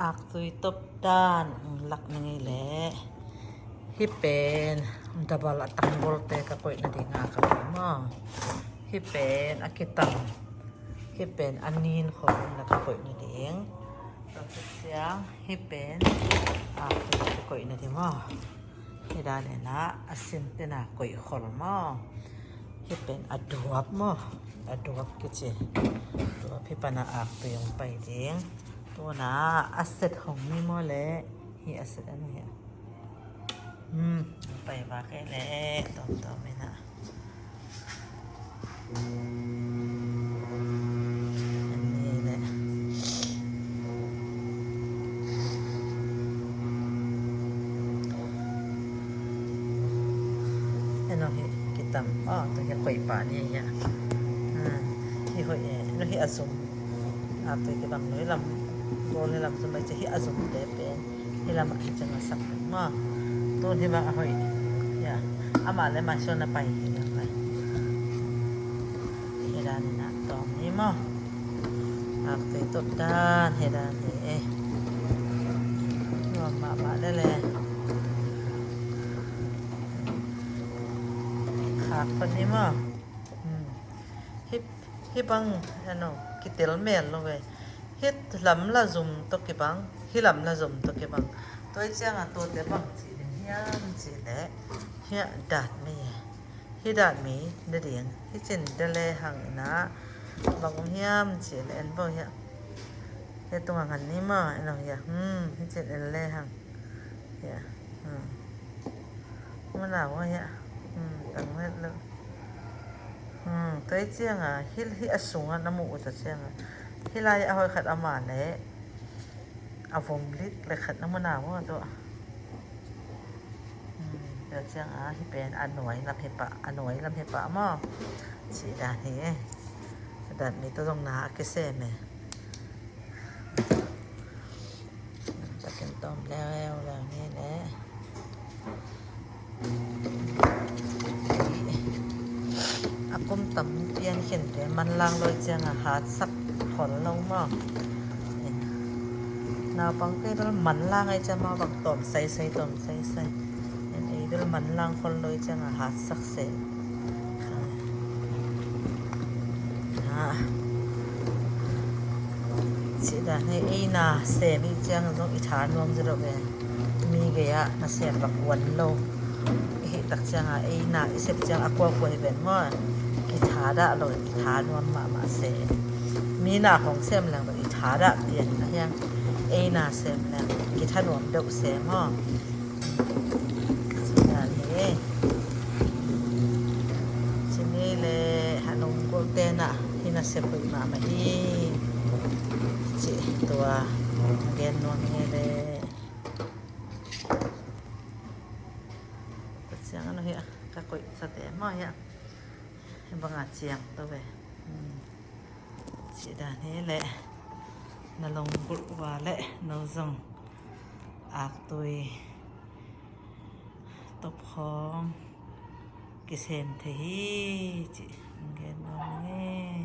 อักตุยตบด้านหลักนั่งไงแหละฮิเป็นดับละตังบอลเตะก็คุยนาดีงากันมั้งฮิเป็นอากิตังฮิเป็นอันนีนของแล้วก็คุยนาดีเองเราเสียงฮิเป็นอักตุยก็คุยนาดีมั้งฮิดาเนี่ยนะอาสินเตน่ะคุยขอลมั้งฮิเป็นอดวบมั้งอดวบกิจตัวพี่ปนาอักตุยงไปเองตัวน่ะอาเซตของมีมั้งเลยฮีอาเซตอันนี้ไปว่าแค่เละต่อไม่นะอันนี้แหละไอ้น้องเฮกิตามตัวนี้ข่อยป่านี่เนี่ยที่ข่อยน้องเฮอสมตัวที่บางน้อยลำตัวนี้ลำสมัยจะเฮอสมเด็ดเป็นเฮลำอันจะมาสักมาตัวที่บางข่อยya ama le masyo na pai ya pai hedan na to ni mo akte to dan hedan ni yo ma le khak pa ni mo hip bang ano kitel mel lo ve hit lam la zum to ki bang hilam la zum to ki bang toi chang a to te bang chi hiam chi le hiya dat mi hi dat mi de ding hi chen de le hang na bang hiam chi le en bo hiya he tung han ni ma no hiya hi chen en le hang hiya ma na wa hiya tang le lo toi chiang a hi asung na mu ta chiang a hi lai a hoi khat ama le a vom lit le khat na ma na wa toเดี๋ยวเชียงที่เป็นอันหน่วยลำเห็ปะอันหน่วยลำเห็ปะมั่งสีดานนี้ด้านนี้ต้องหนาเกษตรเนี่ยจะกินต้มแล้วนี่แหละอากุมตำเตียนเข็นเดี๋ยวมันล้างโดยเชียงหาสักผลลงมั่งนาบังเกอร์มันล้างไอจะมาบังต้มใส่ต้มใส่เดี๋ยวมันล้างคนเลยจังหาสักเสร็จสิดาในไอ้นาเสมีจังต้องอิฐานวงจะรบเองมีเกียร์นาเสบักวันโลเฮตักจังไอ้นาอิเสบจังอากวควรเป็นว่าอิฐาดะเราอิฐานวงมาเสมีนาของเสมแรงแบบอิฐาดะเปลี่ยนนะยังไอ้นาเสมแรงกิฐานวงเดกเสมอ่ะsini le hanong kote na hinasepoy mama hi si tua gen no ngele siang ano hi kakoy sa te mo ya banga chiang to be si da ne le na long bul wa le no zong ak toi top home cái xem thấy chị nghe nói nghe